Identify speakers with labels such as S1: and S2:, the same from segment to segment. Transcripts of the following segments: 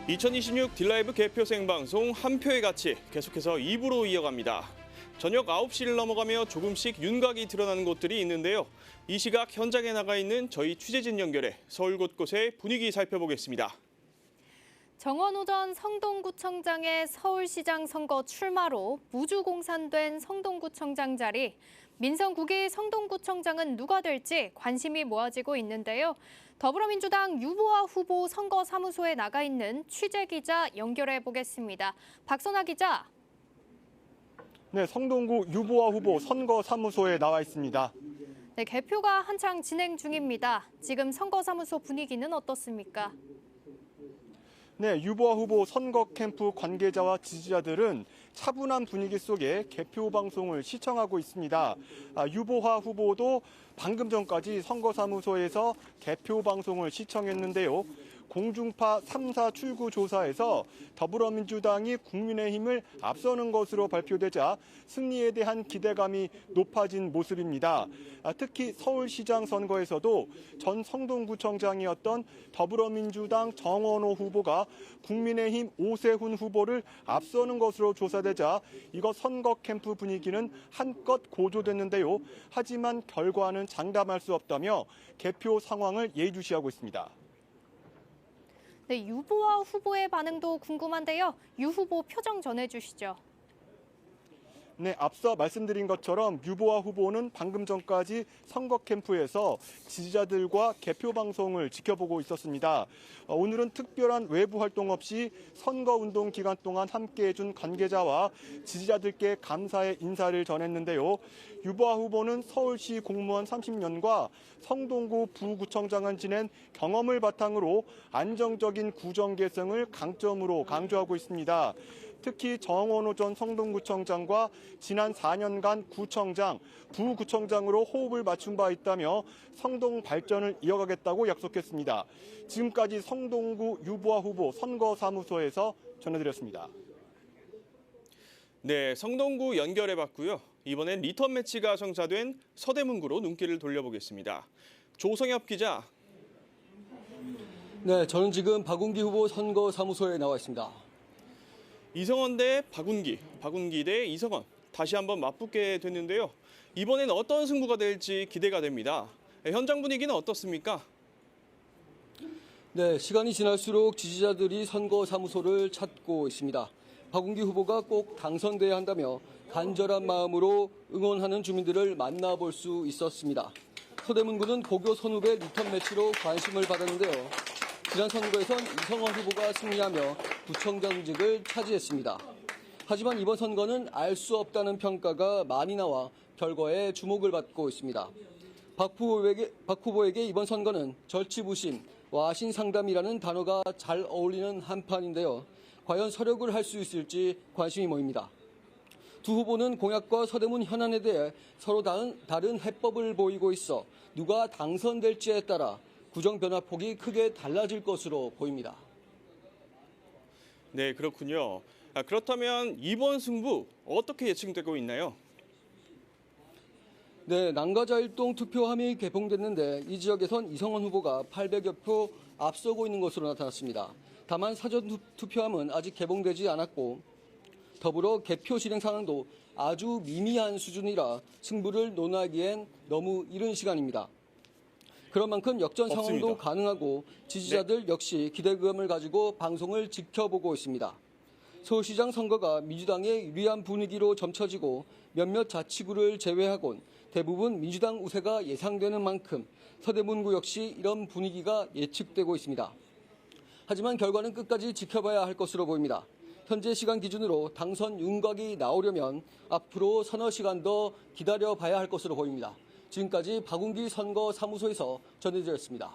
S1: 2026 딜라이브 개표 생방송 한 표의 가치 계속해서 2부로 이어갑니다. 저녁 9시를 넘어가며 조금씩 윤곽이 드러나는 곳들이 있는데요. 이 시각 현장에 나가 있는 저희 취재진 연결해 서울 곳곳의 분위기 살펴보겠습니다.
S2: 정원호 전 성동구청장의 서울시장 선거 출마로 무주공산된 성동구청장 자리. 민선 9기 성동구청장은 누가 될지 관심이 모아지고 있는데요. 더불어민주당 유보아 후보 선거사무소에 나가 있는 취재기자 연결해 보겠습니다. 박선아 기자.
S3: 네, 성동구 유보아 후보 선거사무소에 나와 있습니다.
S2: 네, 개표가 한창 진행 중입니다. 지금 선거사무소 분위기는 어떻습니까?
S3: 네, 유보아 후보 선거 캠프 관계자와 지지자들은 차분한 분위기 속에 개표 방송을 시청하고 있습니다. 유보아 후보도 방금 전까지 선거사무소에서 개표 방송을 시청했는데요. 공중파 3사 출구 조사에서 더불어민주당이 국민의힘을 앞서는 것으로 발표되자 승리에 대한 기대감이 높아진 모습입니다. 특히 서울시장 선거에서도 전 성동구청장이었던 더불어민주당 정원호 후보가 국민의힘 오세훈 후보를 앞서는 것으로 조사되자 이거 선거 캠프 분위기는 한껏 고조됐는데요. 하지만 결과는 장담할 수 없다며 개표 상황을 예의주시하고 있습니다.
S2: 네, 유보아 후보의 반응도 궁금한데요. 유 후보 표정 전해주시죠.
S3: 네, 앞서 말씀드린 것처럼 유보아 후보는 방금 전까지 선거 캠프에서 지지자들과 개표 방송을 지켜보고 있었습니다. 오늘은 특별한 외부 활동 없이 선거운동 기간 동안 함께해준 관계자와 지지자들께 감사의 인사를 전했는데요. 유보아 후보는 서울시 공무원 30년과 성동구 부구청장을 지낸 경험을 바탕으로 안정적인 구정 개성을 강점으로 강조하고 있습니다. 특히 정원호 전 성동구청장과 지난 4년간 구청장, 부구청장으로 호흡을 맞춘 바 있다며 성동 발전을 이어가겠다고 약속했습니다. 지금까지 성동구 유보아 후보 선거사무소에서 전해드렸습니다.
S1: 네, 성동구 연결해봤고요. 이번엔 리턴 매치가 성사된 서대문구로 눈길을 돌려보겠습니다. 조성엽 기자.
S4: 네, 저는 지금 박운기 후보 선거사무소에 나와 있습니다.
S1: 이성원 대 박운기, 박운기 대 이성원. 다시 한번 맞붙게 됐는데요. 이번엔 어떤 승부가 될지 기대가 됩니다. 현장 분위기는 어떻습니까?
S4: 네, 시간이 지날수록 지지자들이 선거사무소를 찾고 있습니다. 박운기 후보가 꼭 당선돼야 한다며 간절한 마음으로 응원하는 주민들을 만나볼 수 있었습니다. 서대문구는 고교 선후배 리턴 매치로 관심을 받았는데요. 지난 선거에선 이성원 후보가 승리하며 구청장직을 차지했습니다. 하지만 이번 선거는 알 수 없다는 평가가 많이 나와 결과에 주목을 받고 있습니다. 박 후보에게 이번 선거는 절치부심, 와신상담이라는 단어가 잘 어울리는 한판인데요. 과연 서력을 할 수 있을지 관심이 모입니다. 두 후보는 공약과 서대문 현안에 대해 서로 다른 해법을 보이고 있어 누가 당선될지에 따라 구정 변화폭이 크게 달라질 것으로 보입니다.
S1: 네, 그렇군요. 그렇다면 이번 승부 어떻게 예측되고 있나요?
S4: 네, 난가자일동 투표함이 개봉됐는데 이 지역에선 이성원 후보가 800여 표 앞서고 있는 것으로 나타났습니다. 다만 사전 투표함은 아직 개봉되지 않았고 더불어 개표 진행 상황도 아주 미미한 수준이라 승부를 논하기엔 너무 이른 시간입니다. 그런 만큼 역전 상황도
S1: 없습니다.
S4: 가능하고 지지자들 역시 기대감을 가지고 방송을 지켜보고 있습니다. 서울시장 선거가 민주당의 유리한 분위기로 점쳐지고 몇몇 자치구를 제외하곤 대부분 민주당 우세가 예상되는 만큼 서대문구 역시 이런 분위기가 예측되고 있습니다. 하지만 결과는 끝까지 지켜봐야 할 것으로 보입니다. 현재 시간 기준으로 당선 윤곽이 나오려면 앞으로 서너 시간 더 기다려봐야 할 것으로 보입니다. 지금까지 박운기 선거사무소에서 전해드렸습니다.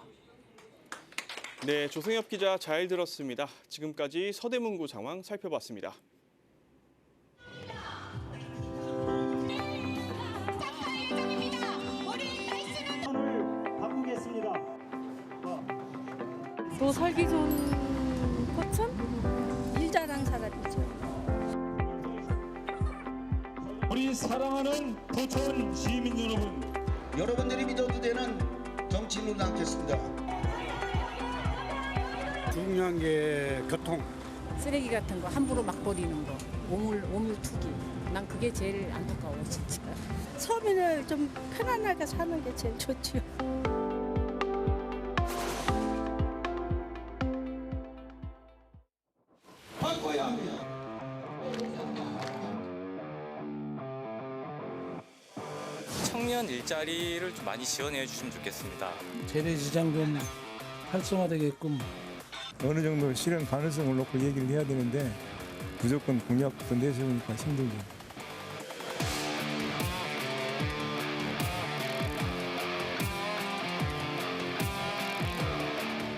S1: 네, 조성엽 기자 잘 들었습니다. 지금까지 서대문구 상황 살펴봤습니다.
S5: 더 살기 좋은 포천? 일 잘하는 사람이죠.
S6: 우리 사랑하는 포천 시민 여러분,
S7: 여러분들이 믿어도 되는 정치인으로 남겠습니다. 중요한 게 교통.
S5: 쓰레기 같은 거 함부로 막 버리는 거, 오물 투기. 난 그게 제일 안타까워, 진짜. 서민을 좀 편안하게 사는 게 제일 좋죠.
S8: 청년 일자리를 좀 많이 지원해 주시면 좋겠습니다.
S9: 재래시장 좀 활성화되게끔
S10: 어느 정도 실현 가능성을 놓고 얘기를 해야 되는데 무조건 공약부터 내세우니까 힘들죠.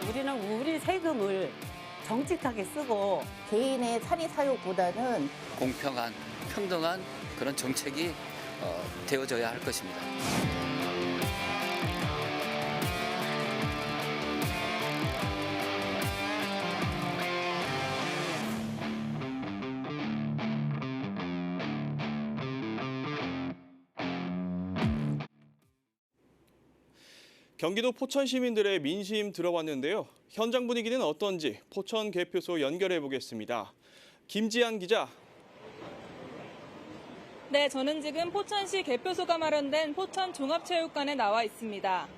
S11: 우리는 우리 세금을 정직하게 쓰고 개인의 산의 사욕보다는
S12: 공평한, 평등한 그런 정책이 되어져야 할 것입니다.
S1: 경기도 포천 시민들의 민심 들어봤는데요. 현장 분위기는 어떤지 포천 개표소 연결해 보겠습니다. 김지한 기자.
S13: 네, 저는 지금 포천시 개표소가 마련된 포천 종합체육관에 나와 있습니다.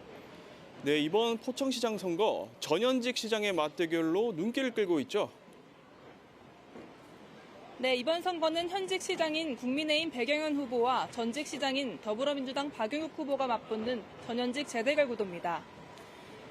S1: 네, 이번 포천시장 선거 전현직 시장의 맞대결로 눈길을 끌고 있죠.
S13: 네, 이번 선거는 현직 시장인 국민의힘 배경현 후보와 전직 시장인 더불어민주당 박용욱 후보가 맞붙는 전현직 재대결 구도입니다.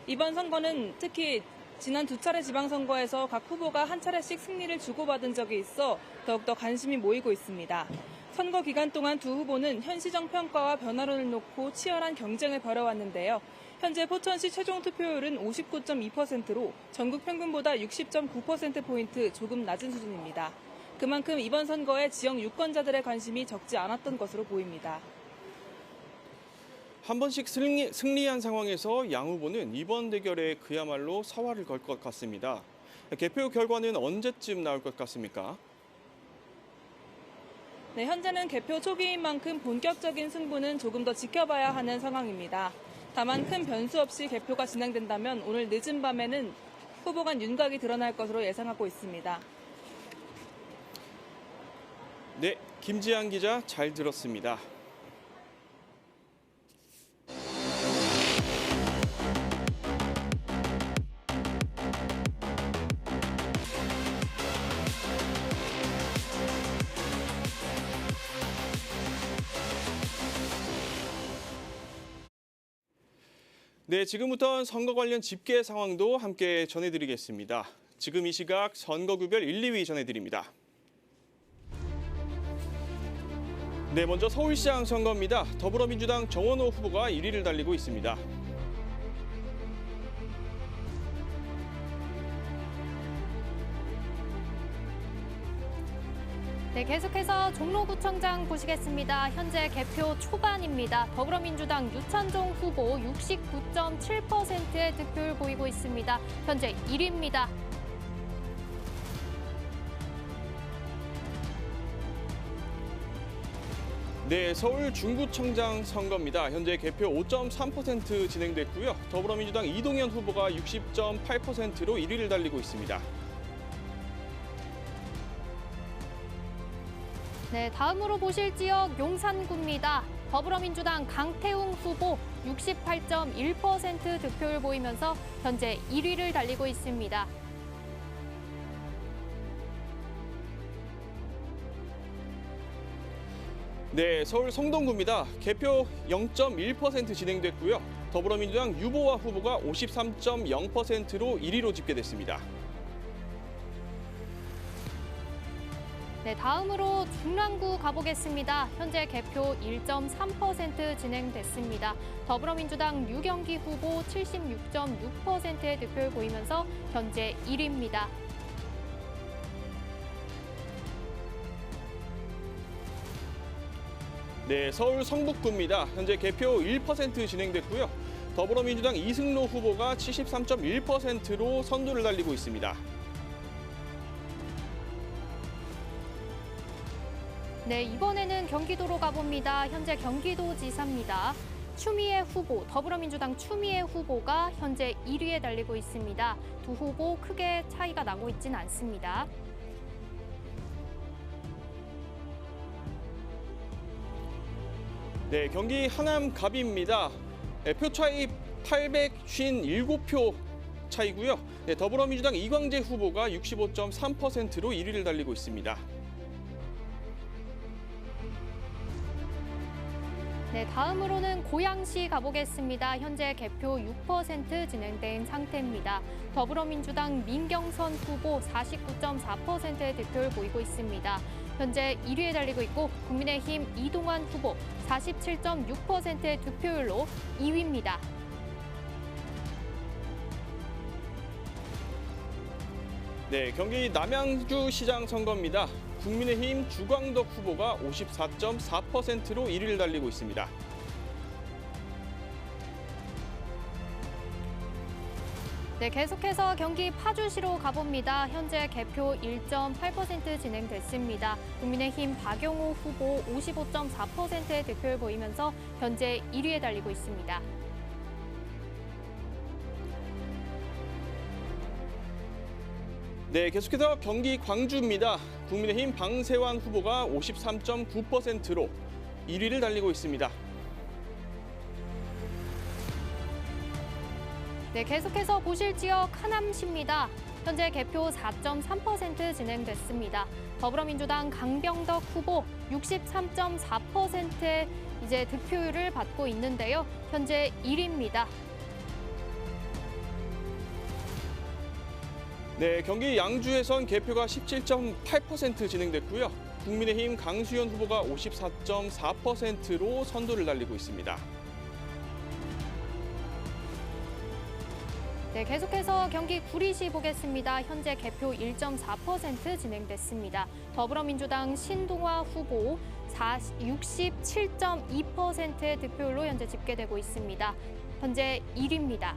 S13: 이번 선거는 특히 지난 두 차례 지방선거에서 각 후보가 한 차례씩 승리를 주고받은 적이 있어 더욱더 관심이 모이고 있습니다. 선거 기간 동안 두 후보는 현 시정 평가와 변화론을 놓고 치열한 경쟁을 벌여왔는데요. 현재 포천시 최종 투표율은 59.2%로 전국 평균보다 60.9%포인트 조금 낮은 수준입니다. 그만큼 이번 선거에 지역 유권자들의 관심이 적지 않았던 것으로 보입니다.
S1: 한 번씩 승리한 상황에서 양 후보는 이번 대결에 그야말로 사활을 걸 것 같습니다. 개표 결과는 언제쯤 나올 것 같습니까?
S13: 네, 현재는 개표 초기인 만큼 본격적인 승부는 조금 더 지켜봐야 하는 상황입니다. 다만 큰 변수 없이 개표가 진행된다면 오늘 늦은 밤에는 후보 간 윤곽이 드러날 것으로 예상하고 있습니다.
S1: 네, 김지한 기자 잘 들었습니다. 네, 지금부터 선거 관련 집계 상황도 함께 전해드리겠습니다. 지금 이 시각 선거구별 1, 2위 전해드립니다. 네, 먼저 서울시장 선거입니다. 더불어민주당 정원호 후보가 1위를 달리고 있습니다.
S2: 네, 계속해서 종로구청장 보시겠습니다. 현재 개표 초반입니다. 더불어민주당 유찬종 후보 69.7%의 득표를 보이고 있습니다. 현재 1위입니다.
S1: 네, 서울 중구청장 선거입니다. 현재 개표 5.3% 진행됐고요. 더불어민주당 이동현 후보가 60.8%로 1위를 달리고 있습니다.
S2: 네, 다음으로 보실 지역 용산구입니다. 더불어민주당 강태웅 후보 68.1% 득표를 보이면서 현재 1위를 달리고 있습니다.
S1: 네, 서울 성동구입니다. 개표 0.1% 진행됐고요. 더불어민주당 유보아 후보가 53.0%로 1위로 집계됐습니다.
S2: 네, 다음으로 중랑구 가보겠습니다. 현재 개표 1.3% 진행됐습니다. 더불어민주당 유경기 후보 76.6%의 득표를 보이면서 현재 1위입니다.
S1: 네, 서울 성북구입니다. 현재 개표 1% 진행됐고요. 더불어민주당 이승로 후보가 73.1%로 선두를 달리고 있습니다.
S2: 네, 이번에는 경기도로 가봅니다. 현재 경기도지사입니다. 추미애 후보, 더불어민주당 추미애 후보가 현재 1위에 달리고 있습니다. 두 후보 크게 차이가 나고 있진 않습니다.
S1: 네, 경기 하남 갑입니다. 표 차이 857표 차이고요. 네, 더불어민주당 이광재 후보가 65.3%로 1위를 달리고 있습니다.
S2: 네, 다음으로는 고양시 가보겠습니다. 현재 개표 6% 진행된 상태입니다. 더불어민주당 민경선 후보 49.4%의 득표를 보이고 있습니다. 현재 1위에 달리고 있고 국민의힘 이동환 후보 47.6%의 득표율로 2위입니다.
S1: 네, 경기 남양주시장 선거입니다. 국민의힘 주광덕 후보가 54.4%로 1위를 달리고 있습니다.
S2: 네, 계속해서 경기 파주시로 가봅니다. 현재 개표 1.8% 진행됐습니다. 국민의힘 박용호 후보 55.4%의 득표를 보이면서 현재 1위에 달리고 있습니다.
S1: 네, 계속해서 경기 광주입니다. 국민의힘 방세환 후보가 53.9%로 1위를 달리고 있습니다.
S2: 네, 계속해서 보실 지역 하남시입니다. 현재 개표 4.3% 진행됐습니다. 더불어민주당 강병덕 후보 63.4%의 이제 득표율을 받고 있는데요. 현재 1위입니다.
S1: 네, 경기 양주에선 개표가 17.8% 진행됐고요. 국민의힘 강수현 후보가 54.4%로 선두를 달리고 있습니다.
S2: 네, 계속해서 경기 구리시 보겠습니다. 현재 개표 1.4% 진행됐습니다. 더불어민주당 신동화 후보 67.2%의 득표율로 현재 집계되고 있습니다. 현재 1위입니다.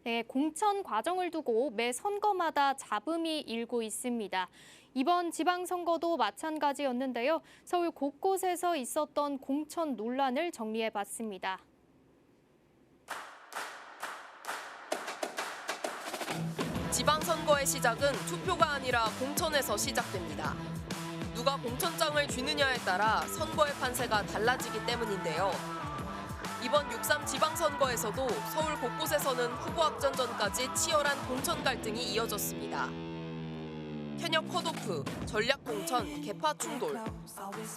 S2: 네, 공천 과정을 두고 매 선거마다 잡음이 일고 있습니다. 이번 지방선거도 마찬가지였는데요. 서울 곳곳에서 있었던 공천 논란을 정리해봤습니다.
S14: 지방선거의 시작은 투표가 아니라 공천에서 시작됩니다. 누가 공천장을 쥐느냐에 따라 선거의 판세가 달라지기 때문인데요. 이번 6.3 지방선거에서도 서울 곳곳에서는 후보 확정전까지 치열한 공천 갈등이 이어졌습니다. 현역 컷오프, 전략공천, 계파 충돌,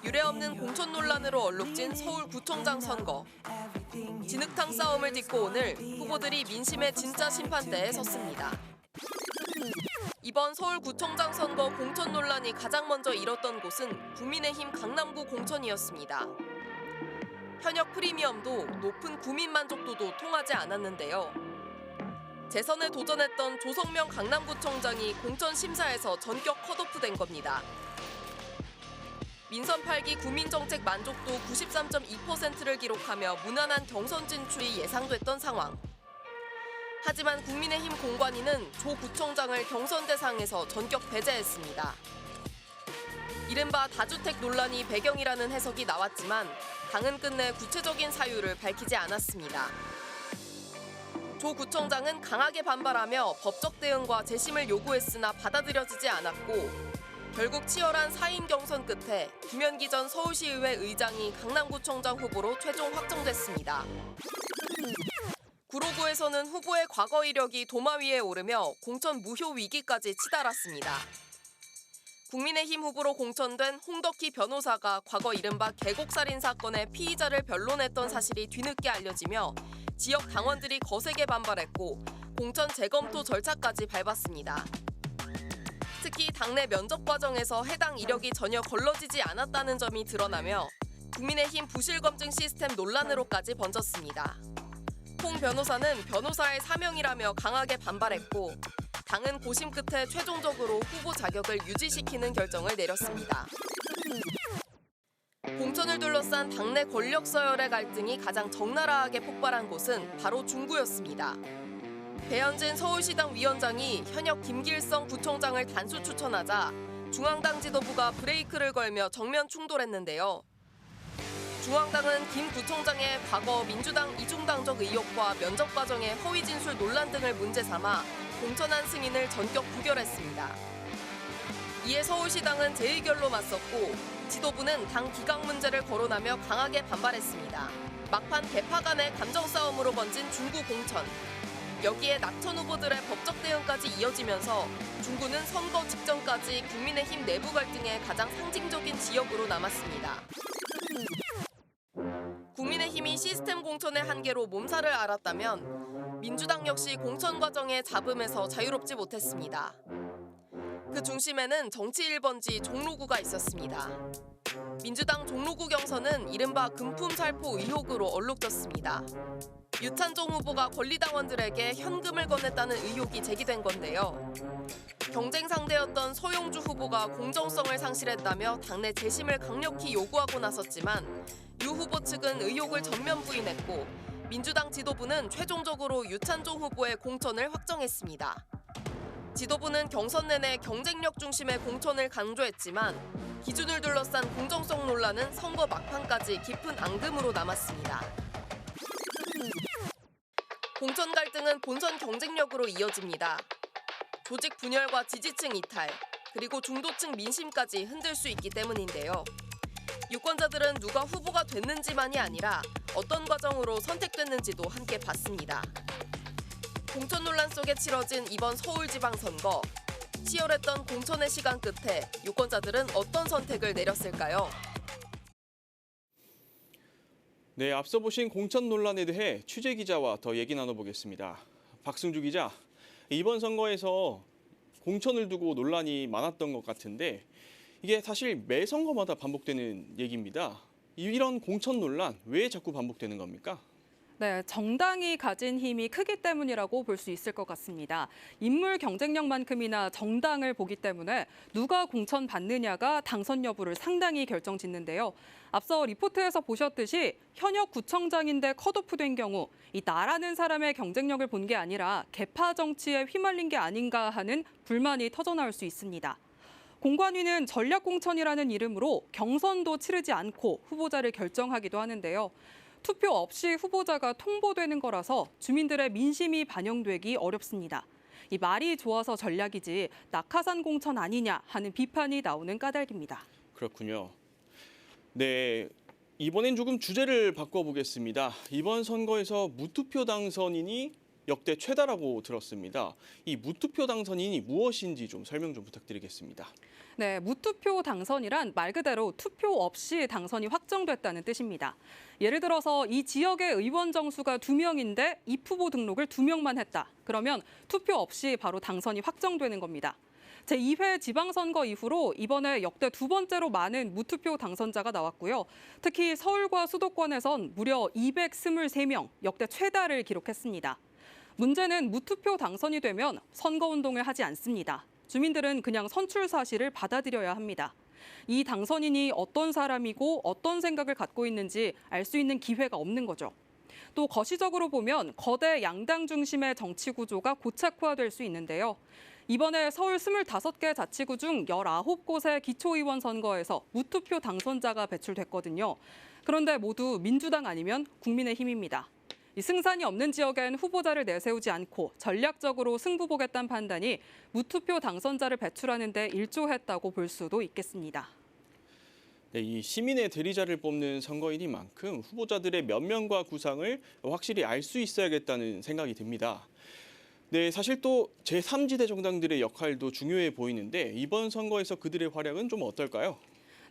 S14: 유례없는 공천 논란으로 얼룩진 서울구청장 선거. 진흙탕 싸움을 딛고 오늘 후보들이 민심의 진짜 심판대에 섰습니다. 이번 서울구청장 선거 공천 논란이 가장 먼저 일었던 곳은 국민의힘 강남구 공천이었습니다. 현역 프리미엄도 높은 구민 만족도도 통하지 않았는데요. 재선에 도전했던 조성명 강남구청장이 공천 심사에서 전격 컷오프된 겁니다. 민선 8기 국민정책 만족도 93.2%를 기록하며 무난한 경선 진출이 예상됐던 상황. 하지만 국민의힘 공관위는 조 구청장을 경선 대상에서 전격 배제했습니다. 이른바 다주택 논란이 배경이라는 해석이 나왔지만 당은 끝내 구체적인 사유를 밝히지 않았습니다. 조 구청장은 강하게 반발하며 법적 대응과 재심을 요구했으나 받아들여지지 않았고 결국 치열한 4인 경선 끝에 김현기 전 서울시의회 의장이 강남구청장 후보로 최종 확정됐습니다. 구로구에서는 후보의 과거 이력이 도마 위에 오르며 공천 무효 위기까지 치달았습니다. 국민의힘 후보로 공천된 홍덕희 변호사가 과거 이른바 계곡살인 사건의 피의자를 변론했던 사실이 뒤늦게 알려지며 지역 당원들이 거세게 반발했고 공천 재검토 절차까지 밟았습니다. 특히 당내 면접 과정에서 해당 이력이 전혀 걸러지지 않았다는 점이 드러나며 국민의힘 부실 검증 시스템 논란으로까지 번졌습니다. 홍 변호사는 변호사의 사명이라며 강하게 반발했고 당은 고심 끝에 최종적으로 후보 자격을 유지시키는 결정을 내렸습니다. 공천을 둘러싼 당내 권력 서열의 갈등이 가장 적나라하게 폭발한 곳은 바로 중구였습니다. 배현진 서울시당 위원장이 현역 김길성 부총장을 단수 추천하자 중앙당 지도부가 브레이크를 걸며 정면 충돌했는데요. 중앙당은 김 부총장의 과거 민주당 이중당적 의혹과 면접 과정의 허위 진술 논란 등을 문제 삼아 공천안 승인을 전격 부결했습니다. 이에 서울시당은 재의결로 맞섰고 지도부는 당 기강 문제를 거론하며 강하게 반발했습니다. 막판 개파 간의 감정 싸움으로 번진 중구 공천. 여기에 낙천 후보들의 법적 대응까지 이어지면서 중구는 선거 직전까지 국민의힘 내부 갈등의 가장 상징적인 지역으로 남았습니다. 국민의힘이 시스템 공천의 한계로 몸살을 앓았다면 민주당 역시 공천 과정의 잡음에서 자유롭지 못했습니다. 그 중심에는 정치 1번지 종로구가 있었습니다. 민주당 종로구 경선은 이른바 금품 살포 의혹으로 얼룩졌습니다. 유찬종 후보가 권리당원들에게 현금을 건넸다는 의혹이 제기된 건데요. 경쟁 상대였던 서용주 후보가 공정성을 상실했다며 당내 재심을 강력히 요구하고 나섰지만 유 후보 측은 의혹을 전면 부인했고 민주당 지도부는 최종적으로 유찬종 후보의 공천을 확정했습니다. 지도부는 경선 내내 경쟁력 중심의 공천을 강조했지만 기준을 둘러싼 공정성 논란은 선거 막판까지 깊은 앙금으로 남았습니다. 공천 갈등은 본선 경쟁력으로 이어집니다. 조직 분열과 지지층 이탈, 그리고 중도층 민심까지 흔들 수 있기 때문인데요. 유권자들은 누가 후보가 됐는지만이 아니라 어떤 과정으로 선택됐는지도 함께 봤습니다. 공천 논란 속에 치러진 이번 서울지방선거. 치열했던 공천의 시간 끝에 유권자들은 어떤 선택을 내렸을까요?
S1: 네, 앞서 보신 공천 논란에 대해 취재 기자와 더 얘기 나눠보겠습니다. 박승주 기자, 이번 선거에서 공천을 두고 논란이 많았던 것 같은데 이게 사실 매 선거마다 반복되는 얘기입니다. 이런 공천 논란 왜 자꾸 반복되는 겁니까?
S15: 네, 정당이 가진 힘이 크기 때문이라고 볼 수 있을 것 같습니다. 인물 경쟁력만큼이나 정당을 보기 때문에 누가 공천 받느냐가 당선 여부를 상당히 결정짓는데요. 앞서 리포트에서 보셨듯이 현역 구청장인데 컷오프된 경우 이 나라는 사람의 경쟁력을 본 게 아니라 계파 정치에 휘말린 게 아닌가 하는 불만이 터져나올 수 있습니다. 공관위는 전략공천이라는 이름으로 경선도 치르지 않고 후보자를 결정하기도 하는데요. 투표 없이 후보자가 통보되는 거라서 주민들의 민심이 반영되기 어렵습니다. 이 말이 좋아서 전략이지 낙하산 공천 아니냐 하는 비판이 나오는 까닭입니다.
S1: 그렇군요. 네, 이번엔 조금 주제를 바꿔보겠습니다. 이번 선거에서 무투표 당선인이 역대 최다라고 들었습니다. 이 무투표 당선인이 무엇인지 좀 설명 좀 부탁드리겠습니다.
S15: 네, 무투표 당선이란 말 그대로 투표 없이 당선이 확정됐다는 뜻입니다. 예를 들어서 이 지역의 의원 정수가 2명인데 입후보 등록을 2명만 했다. 그러면 투표 없이 바로 당선이 확정되는 겁니다. 제2회 지방선거 이후로 이번에 역대 두 번째로 많은 무투표 당선자가 나왔고요. 특히 서울과 수도권에선 무려 223명, 역대 최다를 기록했습니다. 문제는 무투표 당선이 되면 선거운동을 하지 않습니다. 주민들은 그냥 선출 사실을 받아들여야 합니다. 이 당선인이 어떤 사람이고 어떤 생각을 갖고 있는지 알 수 있는 기회가 없는 거죠. 또 거시적으로 보면 거대 양당 중심의 정치 구조가 고착화될 수 있는데요. 이번에 서울 25개 자치구 중 19곳의 기초의원 선거에서 무투표 당선자가 배출됐거든요. 그런데 모두 민주당 아니면 국민의힘입니다. 이 승산이 없는 지역엔 후보자를 내세우지 않고 전략적으로 승부 보겠다는 판단이 무투표 당선자를 배출하는 데 일조했다고 볼 수도 있겠습니다.
S1: 네, 이 시민의 대리자를 뽑는 선거인인 만큼 후보자들의 면면과 구상을 확실히 알 수 있어야겠다는 생각이 듭니다. 네, 사실 또 제3지대 정당들의 역할도 중요해 보이는데 이번 선거에서 그들의 활약은 좀 어떨까요?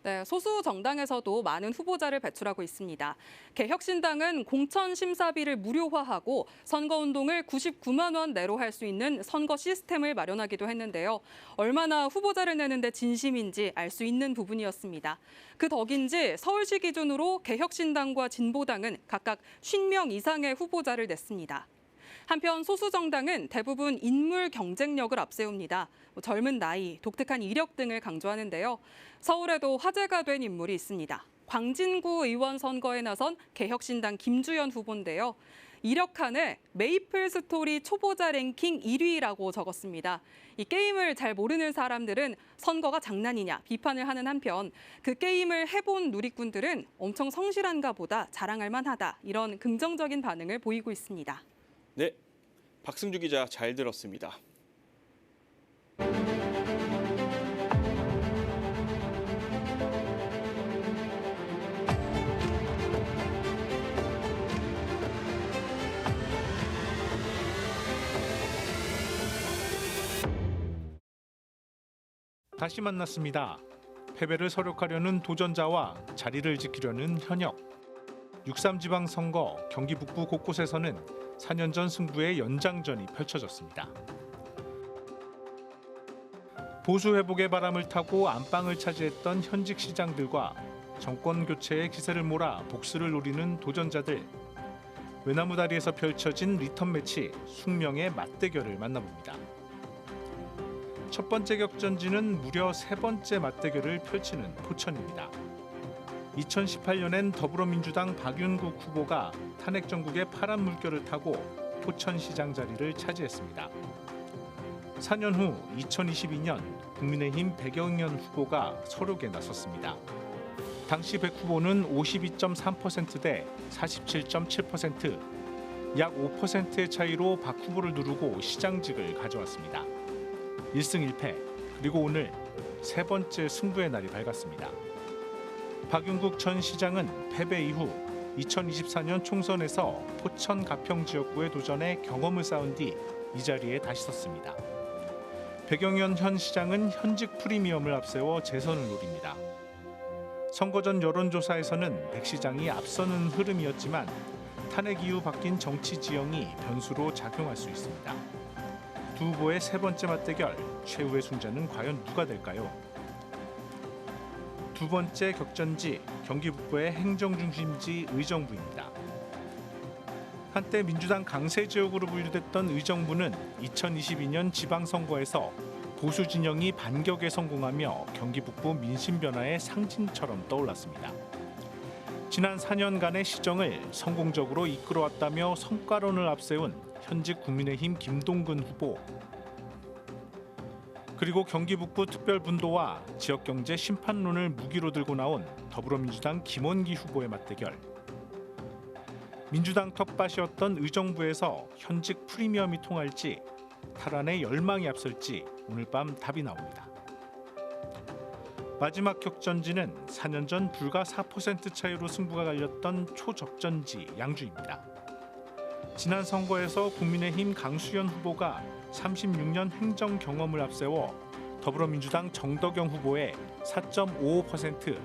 S15: 네, 소수 정당에서도 많은 후보자를 배출하고 있습니다. 개혁신당은 공천 심사비를 무료화하고 선거운동을 99만 원 내로 할 수 있는 선거 시스템을 마련하기도 했는데요. 얼마나 후보자를 내는데 진심인지 알 수 있는 부분이었습니다. 그 덕인지 서울시 기준으로 개혁신당과 진보당은 각각 50명 이상의 후보자를 냈습니다. 한편 소수 정당은 대부분 인물 경쟁력을 앞세웁니다. 젊은 나이, 독특한 이력 등을 강조하는데요. 서울에도 화제가 된 인물이 있습니다. 광진구 의원 선거에 나선 개혁신당 김주연 후보인데요. 이력칸에 메이플 스토리 초보자 랭킹 1위라고 적었습니다. 이 게임을 잘 모르는 사람들은 선거가 장난이냐 비판을 하는 한편 그 게임을 해본 누리꾼들은 엄청 성실한가 보다 자랑할 만하다 이런 긍정적인 반응을 보이고 있습니다.
S1: 네, 박승주 기자 잘 들었습니다.
S16: 다시 만났습니다. 패배를 서력하려는 도전자와 자리를 지키려는 현역. 6.3 지방선거 경기 북부 곳곳에서는 4년 전 승부의 연장전이 펼쳐졌습니다. 보수 회복의 바람을 타고 안방을 차지했던 현직 시장들과 정권 교체의 기세를 몰아 복수를 노리는 도전자들. 외나무다리에서 펼쳐진 리턴 매치 숙명의 맞대결을 만나봅니다. 첫 번째 격전지는 무려 세 번째 맞대결을 펼치는 포천입니다. 2018년엔 더불어민주당 박윤국 후보가 탄핵 정국의 파란 물결을 타고 포천시장 자리를 차지했습니다. 4년 후 2022년 국민의힘 백영현 후보가 서력에 나섰습니다. 당시 백 후보는 52.3%대 47.7%, 약 5%의 차이로 박 후보를 누르고 시장직을 가져왔습니다. 1승 1패, 그리고 오늘 세 번째 승부의 날이 밝았습니다. 박윤국 전 시장은 패배 이후 2024년 총선에서 포천 가평 지역구에 도전해 경험을 쌓은 뒤 이 자리에 다시 섰습니다. 백영현 현 시장은 현직 프리미엄을 앞세워 재선을 노립니다. 선거 전 여론조사에서는 백 시장이 앞서는 흐름이었지만 탄핵 이후 바뀐 정치 지형이 변수로 작용할 수 있습니다. 두 후보의 세 번째 맞대결, 최후의 승자는 과연 누가 될까요? 두 번째 격전지, 경기 북부의 행정중심지 의정부입니다. 한때 민주당 강세 지역으로 분류됐던 의정부는 2022년 지방선거에서 보수 진영이 반격에 성공하며 경기 북부 민심 변화의 상징처럼 떠올랐습니다. 지난 4년간의 시정을 성공적으로 이끌어왔다며 성과론을 앞세운 현직 국민의힘 김동근 후보, 그리고 경기 북부 특별분도와 지역경제 심판론을 무기로 들고 나온 더불어민주당 김원기 후보의 맞대결. 민주당 텃밭이었던 의정부에서 현직 프리미엄이 통할지 탈환의 열망이 앞설지 오늘 밤 답이 나옵니다. 마지막 격전지는 4년 전 불과 4% 차이로 승부가 갈렸던 초접전지 양주입니다. 지난 선거에서 국민의힘 강수현 후보가 36년 행정 경험을 앞세워 더불어민주당 정덕영 후보의 4.55%,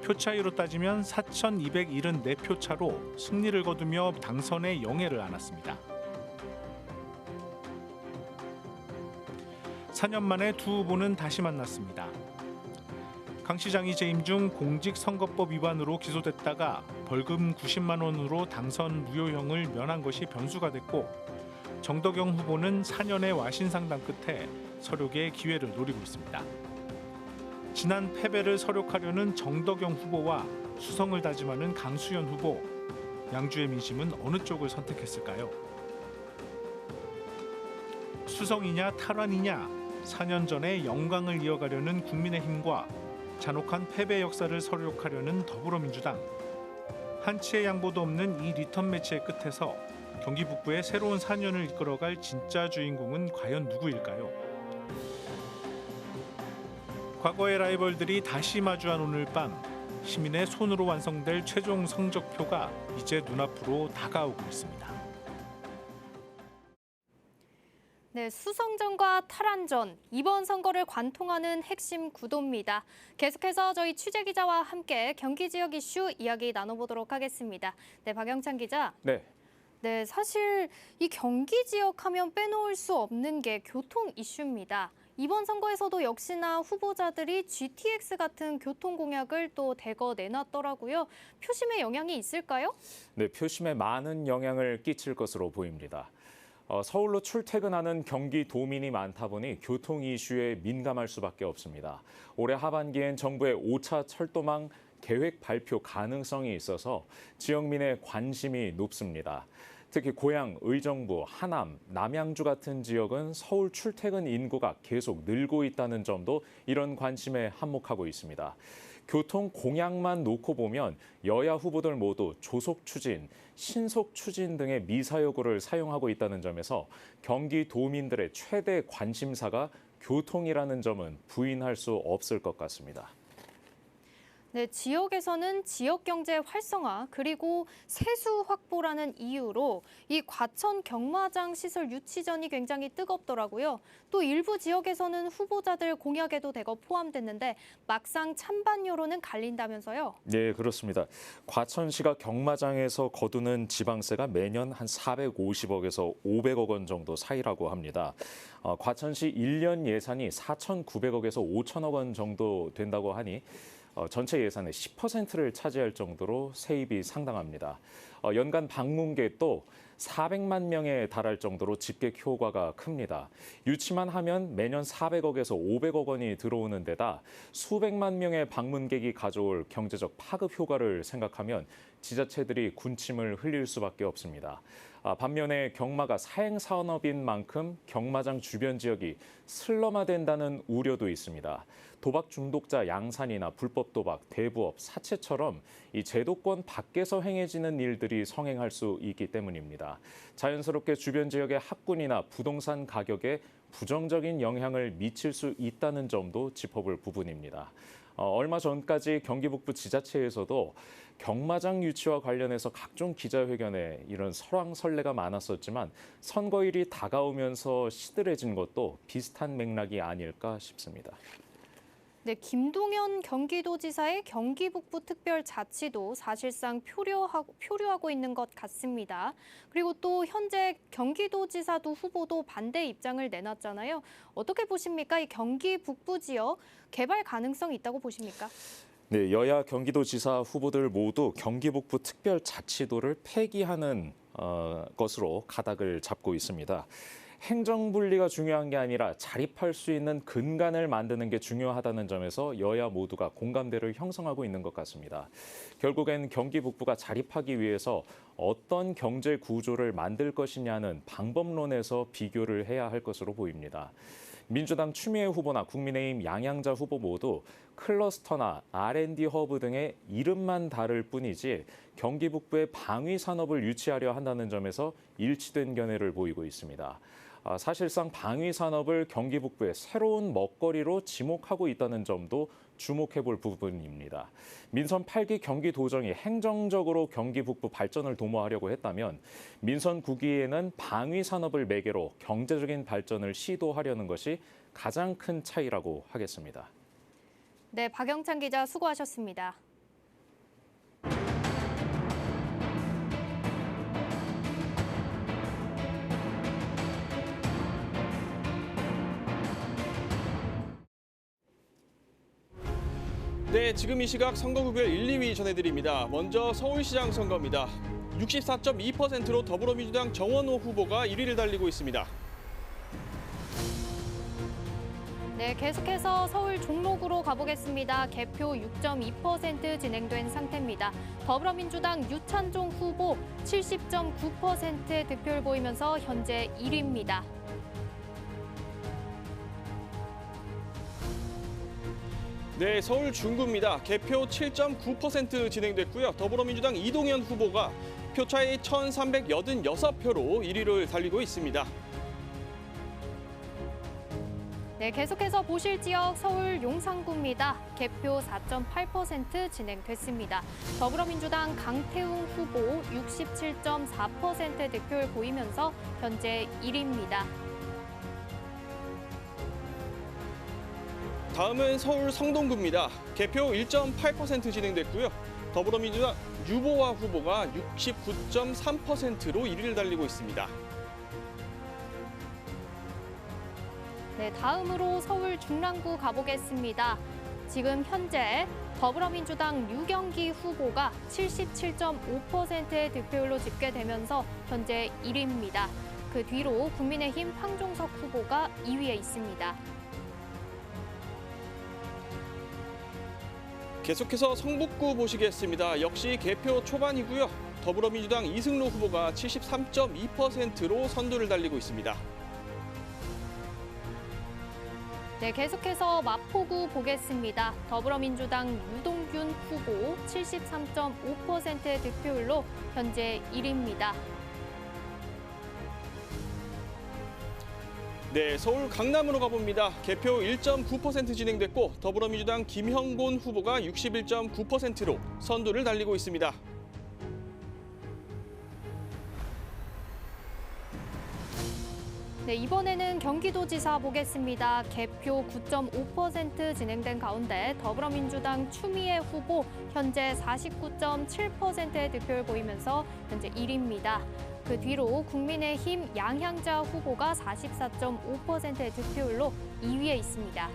S16: 표 차이로 따지면 4,274표 차로 승리를 거두며 당선의 영예를 안았습니다. 4년 만에 두 후보는 다시 만났습니다. 강 시장이 재임 중 공직선거법 위반으로 기소됐다가 벌금 90만 원으로 당선 무효형을 면한 것이 변수가 됐고, 정덕영 후보는 4년의 와신 상담 끝에 서력의 기회를 노리고 있습니다. 지난 패배를 서력하려는 정덕영 후보와 수성을 다짐하는 강수현 후보, 양주의 민심은 어느 쪽을 선택했을까요? 수성이냐 탈환이냐, 4년 전에 영광을 이어가려는 국민의힘과 잔혹한 패배 역사를 서력하려는 더불어민주당. 한치의 양보도 없는 이 리턴 매치의 끝에서 경기 북부의 새로운 4년을 이끌어갈 진짜 주인공은 과연 누구일까요? 과거의 라이벌들이 다시 마주한 오늘 밤, 시민의 손으로 완성될 최종 성적표가 이제 눈앞으로 다가오고 있습니다.
S2: 네, 수성전과 탈환전, 이번 선거를 관통하는 핵심 구도입니다. 계속해서 저희 취재기자와 함께 경기 지역 이슈 이야기 나눠보도록 하겠습니다. 네, 박영찬 기자. 네, 사실 이 경기 지역 하면 빼놓을 수 없는 게 교통 이슈입니다. 이번 선거에서도 역시나 후보자들이 GTX 같은 교통 공약을 또 대거 내놨더라고요. 표심에 영향이 있을까요?
S17: 네, 표심에 많은 영향을 끼칠 것으로 보입니다. 서울로 출퇴근하는 경기도민이 많다 보니 교통 이슈에 민감할 수밖에 없습니다. 올해 하반기엔 정부의 5차 철도망 계획 발표 가능성이 있어서 지역민의 관심이 높습니다. 특히 고양, 의정부, 하남, 남양주 같은 지역은 서울 출퇴근 인구가 계속 늘고 있다는 점도 이런 관심에 한몫하고 있습니다. 교통 공약만 놓고 보면 여야 후보들 모두 조속 추진, 신속 추진 등의 미사여구를 사용하고 있다는 점에서 경기도민들의 최대 관심사가 교통이라는 점은 부인할 수 없을 것 같습니다.
S2: 네, 지역에서는 지역 경제 활성화 그리고 세수 확보라는 이유로 이 과천 경마장 시설 유치전이 굉장히 뜨겁더라고요. 또 일부 지역에서는 후보자들 공약에도 대거 포함됐는데 막상 찬반 여론은 갈린다면서요?
S17: 네, 그렇습니다. 과천시가 경마장에서 거두는 지방세가 매년 한 450억에서 500억 원 정도 사이라고 합니다. 과천시 1년 예산이 4,900억에서 5천억 원 정도 된다고 하니 전체 예산의 10%를 차지할 정도로 세입이 상당합니다. 연간 방문객도 400만 명에 달할 정도로 집객 효과가 큽니다. 유치만 하면 매년 400억에서 500억 원이 들어오는 데다 수백만 명의 방문객이 가져올 경제적 파급 효과를 생각하면 지자체들이 군침을 흘릴 수밖에 없습니다. 반면에 경마가 사행 산업인 만큼 경마장 주변 지역이 슬럼화된다는 우려도 있습니다. 도박 중독자 양산이나 불법 도박, 대부업, 사채처럼 이 제도권 밖에서 행해지는 일들이 성행할 수 있기 때문입니다. 자연스럽게 주변 지역의 학군이나 부동산 가격에 부정적인 영향을 미칠 수 있다는 점도 짚어볼 부분입니다. 얼마 전까지 경기 북부 지자체에서도 경마장 유치와 관련해서 각종 기자회견에 이런 설왕설래가 많았었지만 선거일이 다가오면서 시들해진 것도 비슷한 맥락이 아닐까 싶습니다.
S2: 네, 김동연 경기도지사의 경기 북부 특별자치도 사실상 표류하고 있는 것 같습니다. 그리고 또 현재 경기도지사도 후보도 반대 입장을 내놨잖아요. 어떻게 보십니까? 이 경기 북부 지역 개발 가능성이 있다고 보십니까?
S17: 네, 여야 경기도지사 후보들 모두 경기 북부 특별자치도를 폐기하는 것으로 가닥을 잡고 있습니다. 행정 분리가 중요한 게 아니라 자립할 수 있는 근간을 만드는 게 중요하다는 점에서 여야 모두가 공감대를 형성하고 있는 것 같습니다. 결국엔 경기 북부가 자립하기 위해서 어떤 경제 구조를 만들 것이냐는 방법론에서 비교를 해야 할 것으로 보입니다. 민주당 추미애 후보나 국민의힘 양양자 후보 모두 클러스터나 R&D 허브 등의 이름만 다를 뿐이지 경기 북부의 방위 산업을 유치하려 한다는 점에서 일치된 견해를 보이고 있습니다. 사실상 방위 산업을 경기 북부의 새로운 먹거리로 지목하고 있다는 점도 주목해 볼 부분입니다. 민선 8기 경기도정이 행정적으로 경기 북부 발전을 도모하려고 했다면 민선 9기에는 방위 산업을 매개로 경제적인 발전을 시도하려는 것이 가장 큰 차이라고 하겠습니다.
S2: 네, 박영찬 기자 수고하셨습니다.
S1: 네, 지금 이 시각 선거구별 1, 2위 전해드립니다. 먼저 서울시장 선거입니다. 64.2%로 더불어민주당 정원호 후보가 1위를 달리고 있습니다.
S2: 네, 계속해서 서울 종로구로 가보겠습니다. 개표 6.2% 진행된 상태입니다. 더불어민주당 유찬종 후보 70.9%의 득표를 보이면서 현재 1위입니다.
S1: 네, 서울 중구입니다. 개표 7.9% 진행됐고요. 더불어민주당 이동연 후보가 표차의 1,386표로 1위를 달리고 있습니다.
S2: 네, 계속해서 보실 지역 서울 용산구입니다. 개표 4.8% 진행됐습니다. 더불어민주당 강태웅 후보 67.4%의 득표를 보이면서 현재 1위입니다.
S1: 다음은 서울 성동구입니다. 개표 1.8% 진행됐고요. 더불어민주당 유보아 후보가 69.3%로 1위를 달리고 있습니다.
S2: 네, 다음으로 서울 중랑구 가보겠습니다. 지금 현재 더불어민주당 류경기 후보가 77.5%의 득표율로 집계되면서 현재 1위입니다. 그 뒤로 국민의힘 황종석 후보가 2위에 있습니다.
S1: 계속해서 성북구 보시겠습니다. 역시 개표 초반이고요. 더불어민주당 이승로 후보가 73.2%로 선두를 달리고 있습니다.
S2: 네, 계속해서 마포구 보겠습니다. 더불어민주당 유동균 후보 73.5%의 득표율로 현재 1위입니다.
S1: 네, 서울 강남으로 가봅니다. 개표 1.9% 진행됐고 더불어민주당 김형곤 후보가 61.9%로 선두를 달리고 있습니다.
S2: 네, 이번에는 경기도지사 보겠습니다. 개표 9.5% 진행된 가운데 더불어민주당 추미애 후보 현재 49.7%의 득표를 보이면서 현재 1위입니다. 그 뒤로 국민의힘 양향자 후보가 44.5%의 득표율로 2위에 있습니다.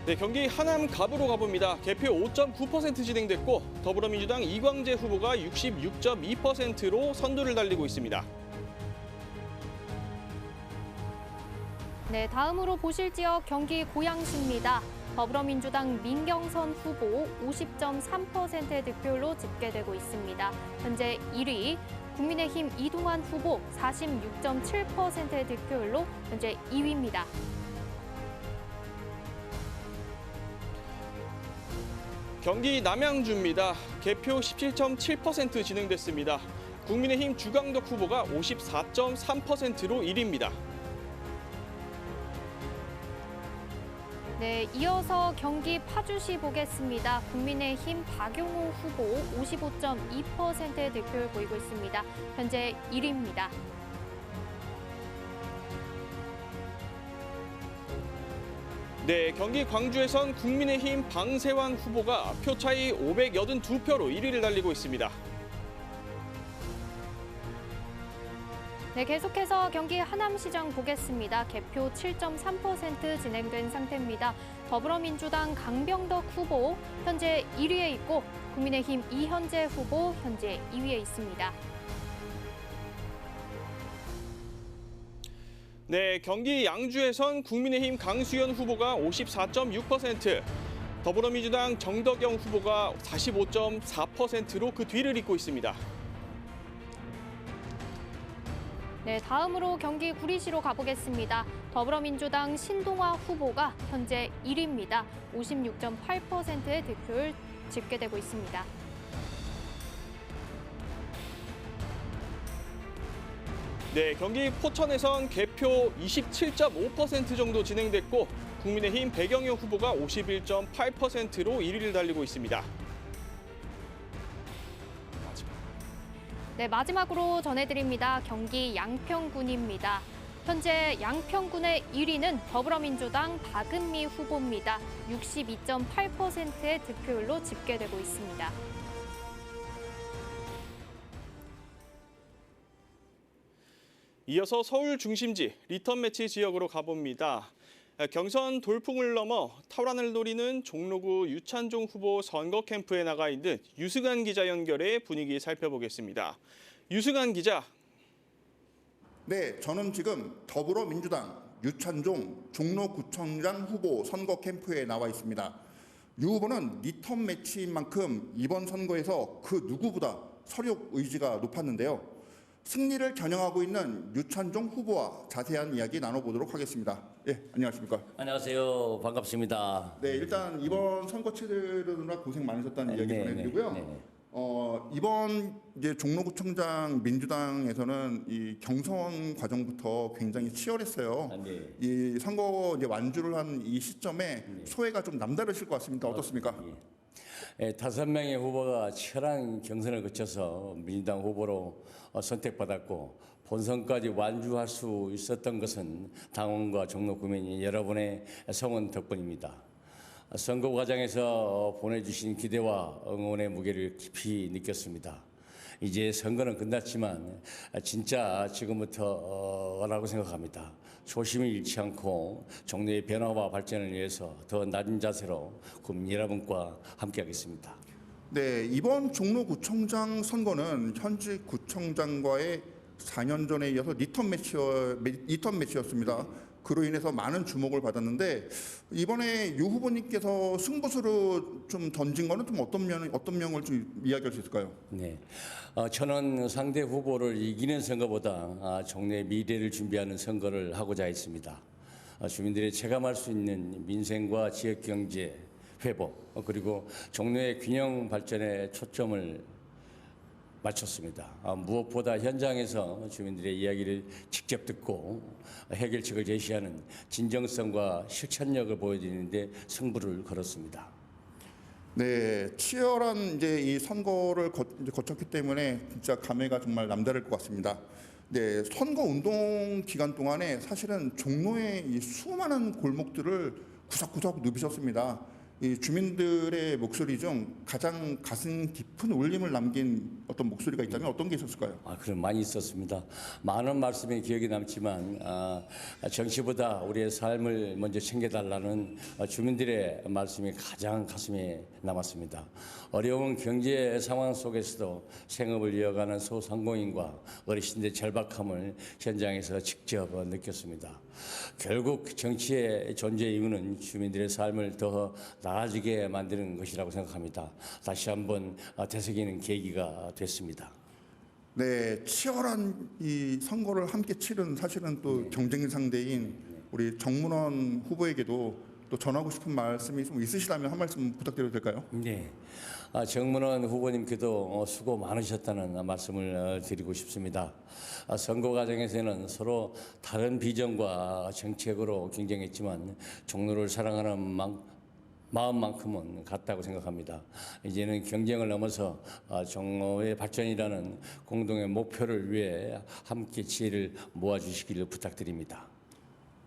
S1: 네, 경기 하남 갑으로 가봅니다. 개표 5.9% 진행됐고 더불어민주당 이광재 후보가 66.2%로 선두를 달리고 있습니다.
S2: 네, 다음으로 보실 지역 경기 고양시입니다. 더불어민주당 민경선 후보 50.3%의 득표율로 집계되고 있습니다. 현재 1위, 국민의힘 이동환 후보 46.7%의 득표율로 현재 2위입니다.
S1: 경기 남양주입니다. 개표 17.7% 진행됐습니다. 국민의힘 주강덕 후보가 54.3%로 1위입니다.
S2: 네, 이어서 경기 파주시 보겠습니다. 국민의힘 박용호 후보 55.2%의 득표를 보이고 있습니다. 현재 1위입니다.
S1: 네, 경기 광주에선 국민의힘 방세환 후보가 표 차이 582표로 1위를 달리고 있습니다.
S2: 네, 계속해서 경기 하남시장 보겠습니다. 개표 7.3% 진행된 상태입니다. 더불어민주당 강병덕 후보 현재 1위에 있고 국민의힘 이현재 후보 현재 2위에 있습니다.
S1: 네, 경기 양주에선 국민의힘 강수현 후보가 54.6%, 더불어민주당 정덕영 후보가 45.4%로 그 뒤를 잇고 있습니다.
S2: 네, 다음으로 경기 구리시로 가보겠습니다. 더불어민주당 신동아 후보가 현재 1위입니다. 56.8%의 득표를 집계되고 있습니다.
S1: 네, 경기 포천에선 개표 27.5% 정도 진행됐고 국민의힘 배경영 후보가 51.8%로 1위를 달리고 있습니다.
S2: 네, 마지막으로 전해드립니다. 경기 양평군입니다. 현재 양평군의 1위는 더불어민주당 박은미 후보입니다. 62.8%의 득표율로 집계되고 있습니다.
S1: 이어서 서울 중심지 리턴 매치 지역으로 가봅니다. 경선 돌풍을 넘어 탈환을 노리는 종로구 유찬종 후보 선거 캠프에 나가 있는 유승환 기자 연결해 분위기 살펴보겠습니다. 유승환 기자.
S18: 네, 저는 지금 더불어민주당 유찬종 종로구청장 후보 선거 캠프에 나와 있습니다. 유 후보는 리턴 매치인 만큼 이번 선거에서 그 누구보다 서력 의지가 높았는데요. 승리를 겨냥하고 있는 유찬종 후보와 자세한 이야기 나눠보도록 하겠습니다. 예, 안녕하십니까?
S19: 안녕하세요. 반갑습니다.
S18: 네, 일단 이번 선거 치르느라 고생 많으셨다는 이야기 전해드리고요. 이번 이제 종로구청장 민주당에서는 이 경선 과정부터 굉장히 치열했어요. 이 선거 이제 완주를 한 이 시점에 소회가 좀 남다르실 것 같습니다. 어떻습니까?
S19: 5명의 후보가 치열한 경선을 거쳐서 민주당 후보로 선택받았고 본선까지 완주할 수 있었던 것은 당원과 종로 구민이 여러분의 성원 덕분입니다. 선거 과정에서 보내주신 기대와 응원의 무게를 깊이 느꼈습니다. 이제 선거는 끝났지만 진짜 지금부터라고 생각합니다. 초심을 잃지 않고 종로의 변화와 발전을 위해서 더 낮은 자세로 국민 여러분과 함께하겠습니다.
S18: 네, 이번 종로구청장 선거는 현직 구청장과의 4년 전에 이어서 리턴 매치였습니다. 그로 인해서 많은 주목을 받았는데 이번에 유 후보님께서 승부수로 좀 던진 거는 좀 어떤 면을 좀 이야기할 수 있을까요?
S19: 네, 저는 상대 후보를 이기는 선거보다 종로의 미래를 준비하는 선거를 하고자 했습니다. 주민들이 체감할 수 있는 민생과 지역 경제 회복 그리고 종로의 균형 발전에 초점을 맞췄습니다. 무엇보다 현장에서 주민들의 이야기를 직접 듣고 해결책을 제시하는 진정성과 실천력을 보여드리는데 승부를 걸었습니다.
S18: 네, 치열한 이제 이 선거를 거쳤기 때문에 진짜 감회가 정말 남다를 것 같습니다. 네, 선거 운동 기간 동안에 사실은 종로의 이 수많은 골목들을 구석구석 누비셨습니다. 이 주민들의 목소리 중 가장 가슴 깊은 울림을 남긴 어떤 목소리가 있다면 어떤 게 있었을까요?
S19: 그럼 많이 있었습니다. 많은 말씀이 기억에 남지만 정치보다 우리의 삶을 먼저 챙겨달라는 주민들의 말씀이 가장 가슴에 남았습니다. 어려운 경제 상황 속에서도 생업을 이어가는 소상공인과 어르신들의 절박함을 현장에서 직접 느꼈습니다. 결국 정치의 존재 이유는 주민들의 삶을 더 나아지게 만드는 것이라고 생각합니다. 다시 한번 되새기는 계기가 됐습니다.
S18: 네, 치열한 이 선거를 함께 치른 사실은 또 경쟁 상대인 우리 정문원 후보에게도 또 전하고 싶은 말씀이 좀 있으시다면 한 말씀 부탁드려도 될까요?
S19: 네. 정문원 후보님께도 수고 많으셨다는 말씀을 드리고 싶습니다. 선거 과정에서는 서로 다른 비전과 정책으로 경쟁했지만 종로를 사랑하는 마음만큼은 같다고 생각합니다. 이제는 경쟁을 넘어서 종로의 발전이라는 공동의 목표를 위해 함께 지혜를 모아주시기를 부탁드립니다.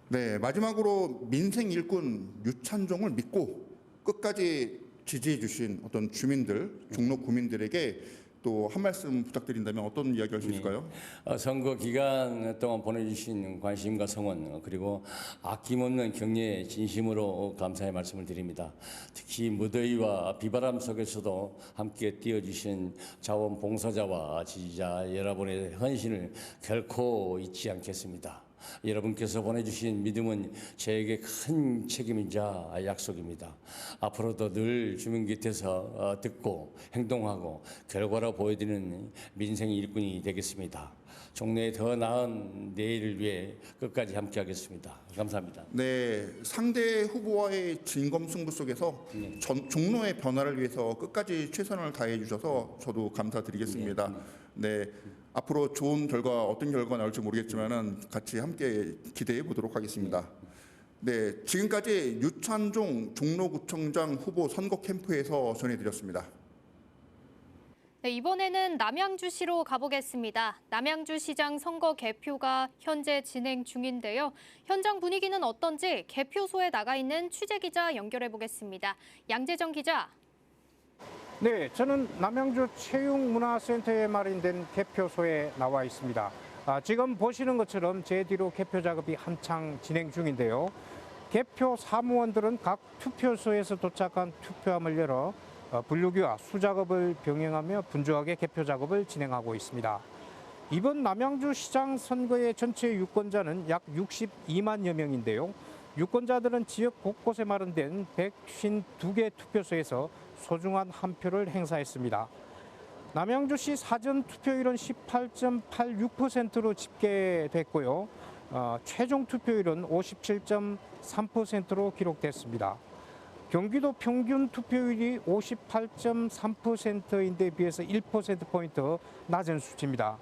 S18: 네, 마지막으로 민생 일꾼 유찬종을 믿고 끝까지 지지해 주신 어떤 주민들, 종로 구민들에게 또 한 말씀 부탁드린다면 어떤 이야기 할 수 있을까요?
S19: 선거 기간 동안 보내주신 관심과 성원 그리고 아낌없는 격려에 진심으로 감사의 말씀을 드립니다. 특히 무더위와 비바람 속에서도 함께 뛰어주신 자원봉사자와 지지자 여러분의 헌신을 결코 잊지 않겠습니다. 여러분께서 보내주신 믿음은 저에게 큰 책임이자 약속입니다. 앞으로도 늘 주민 곁에서 듣고 행동하고 결과로 보여드리는 민생 일꾼이 되겠습니다. 종로의 더 나은 내일을 위해 끝까지 함께하겠습니다. 감사합니다.
S18: 네, 상대 후보와의 진검승부 속에서 종로의 변화를 위해서 끝까지 최선을 다해 주셔서 저도 감사드리겠습니다. 네, 앞으로 좋은 결과 어떤 결과가 나올지 모르겠지만은 같이 함께 기대해 보도록 하겠습니다. 네, 지금까지 유찬종 종로구청장 후보 선거 캠프에서 전해드렸습니다.
S2: 네, 이번에는 남양주시로 가보겠습니다. 남양주시장 선거 개표가 현재 진행 중인데요. 현장 분위기는 어떤지 개표소에 나가 있는 취재기자 연결해 보겠습니다. 양재정 기자.
S7: 네, 저는 남양주 체육문화센터에 마련된 개표소에 나와 있습니다. 지금 보시는 것처럼 제 뒤로 개표 작업이 한창 진행 중인데요. 개표 사무원들은 각 투표소에서 도착한 투표함을 열어 분류기와 수작업을 병행하며 분주하게 개표 작업을 진행하고 있습니다. 이번 남양주시장 선거의 전체 유권자는 약 62만여 명인데요. 유권자들은 지역 곳곳에 마련된 152개 투표소에서 소중한 한 표를 행사했습니다. 남양주시 사전 투표율은 18.86%로 집계됐고요. 최종 투표율은 57.3%로 기록됐습니다. 경기도 평균 투표율이 58.3%인데 비해서 1%포인트 낮은 수치입니다.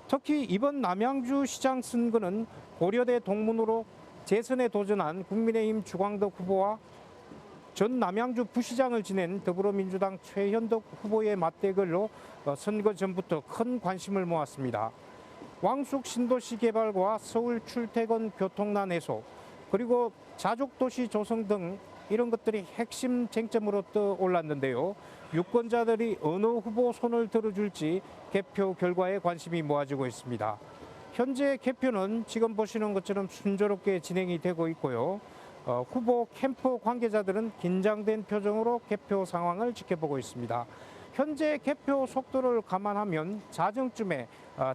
S7: 특히 이번 남양주시장 선거는 고려대 동문으로 재선에 도전한 국민의힘 주광덕 후보와 전 남양주 부시장을 지낸 더불어민주당 최현덕 후보의 맞대결로 선거 전부터 큰 관심을 모았습니다. 왕숙 신도시 개발과 서울 출퇴근 교통난 해소, 그리고 자족도시 조성 등 이런 것들이 핵심 쟁점으로 떠올랐는데요. 유권자들이 어느 후보 손을 들어줄지 개표 결과에 관심이 모아지고 있습니다. 현재 개표는 지금 보시는 것처럼 순조롭게 진행이 되고 있고요. 후보 캠프 관계자들은 긴장된 표정으로 개표 상황을 지켜보고 있습니다. 현재 개표 속도를 감안하면 자정쯤에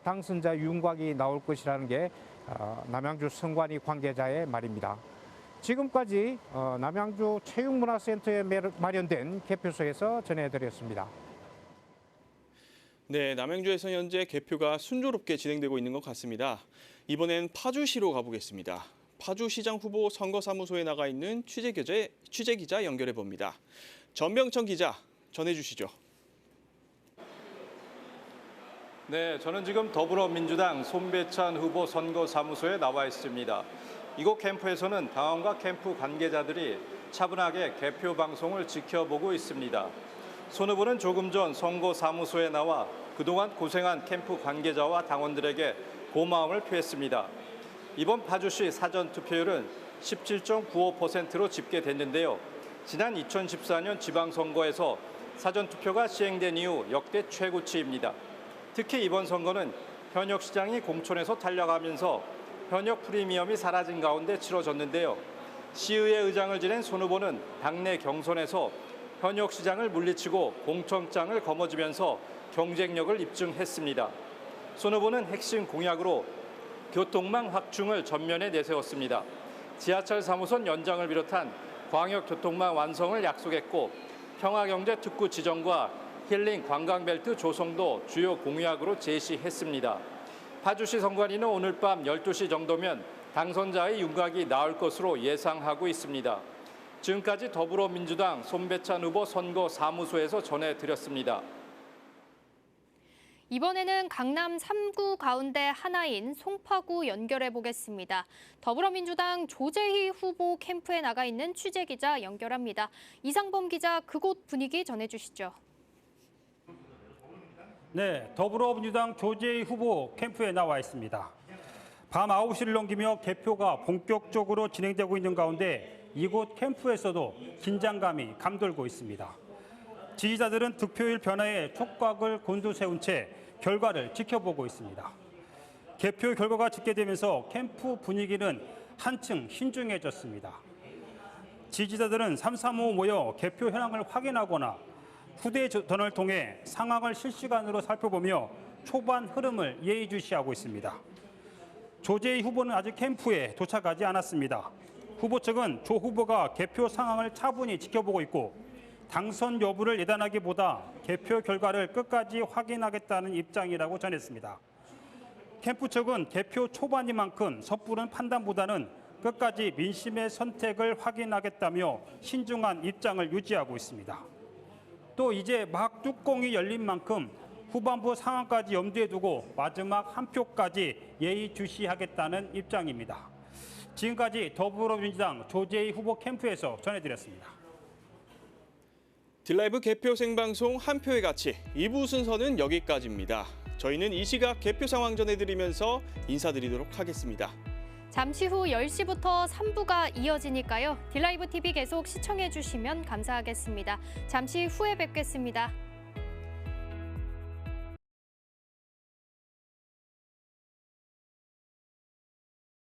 S7: 당선자 윤곽이 나올 것이라는 게 남양주 성관이 관계자의 말입니다. 지금까지 남양주 체육문화센터에 마련된 개표소에서 전해드렸습니다.
S1: 네, 남양주에서 현재 개표가 순조롭게 진행되고 있는 것 같습니다. 이번엔 파주시로 가보겠습니다. 파주시장 후보 선거사무소에 나가 있는 취재기자 연결해 봅니다. 전병천 기자 전해주시죠.
S20: 네, 저는 지금 더불어민주당 손배찬 후보 선거사무소에 나와 있습니다. 이곳 캠프에서는 당원과 캠프 관계자들이 차분하게 개표 방송을 지켜보고 있습니다. 손 후보는 조금 전 선거사무소에 나와 그동안 고생한 캠프 관계자와 당원들에게 고마움을 표했습니다. 이번 파주시 사전투표율은 17.95%로 집계됐는데요. 지난 2014년 지방선거에서 사전투표가 시행된 이후 역대 최고치입니다. 특히 이번 선거는 현역 시장이 공천에서 탈락하면서 현역 프리미엄이 사라진 가운데 치러졌는데요. 시의회 의장을 지낸 손 후보는 당내 경선에서 현역 시장을 물리치고 공천장을 거머쥐면서 경쟁력을 입증했습니다. 손 후보는 핵심 공약으로 교통망 확충을 전면에 내세웠습니다. 지하철 3호선 연장을 비롯한 광역교통망 완성을 약속했고 평화경제 특구 지정과 힐링 관광벨트 조성도 주요 공약으로 제시했습니다. 파주시 선관위는 오늘 밤 12시 정도면 당선자의 윤곽이 나올 것으로 예상하고 있습니다. 지금까지 더불어민주당 손배찬 후보 선거사무소에서 전해드렸습니다.
S2: 이번에는 강남 3구 가운데 하나인 송파구 연결해 보겠습니다. 더불어민주당 조재희 후보 캠프에 나가 있는 취재기자 연결합니다. 이상범 기자, 그곳 분위기 전해주시죠.
S21: 네, 더불어민주당 조재희 후보 캠프에 나와 있습니다. 밤 9시를 넘기며 개표가 본격적으로 진행되고 있는 가운데 이곳 캠프에서도 긴장감이 감돌고 있습니다. 지지자들은 득표율 변화에 촉각을 곤두세운 채 결과를 지켜보고 있습니다. 개표 결과가 집계되면서 캠프 분위기는 한층 신중해졌습니다. 지지자들은 삼삼오오 모여 개표 현황을 확인하거나 휴대전화를 통해 상황을 실시간으로 살펴보며 초반 흐름을 예의주시하고 있습니다. 조재희 후보는 아직 캠프에 도착하지 않았습니다. 후보 측은 조 후보가 개표 상황을 차분히 지켜보고 있고 당선 여부를 예단하기보다 개표 결과를 끝까지 확인하겠다는 입장이라고 전했습니다. 캠프 측은 개표 초반인 만큼 섣부른 판단보다는 끝까지 민심의 선택을 확인하겠다며 신중한 입장을 유지하고 있습니다. 또 이제 막 뚜껑이 열린 만큼 후반부 상황까지 염두에 두고 마지막 한 표까지 예의주시하겠다는 입장입니다. 지금까지 더불어민주당 조재희 후보 캠프에서 전해드렸습니다.
S1: 딜라이브 개표 생방송 한 표의 가치 2부 순서는 여기까지입니다. 저희는 이 시각 개표 상황 전해드리면서 인사드리도록 하겠습니다.
S2: 잠시 후 10시부터 3부가 이어지니까요. 딜라이브 TV 계속 시청해 주시면 감사하겠습니다. 잠시 후에 뵙겠습니다.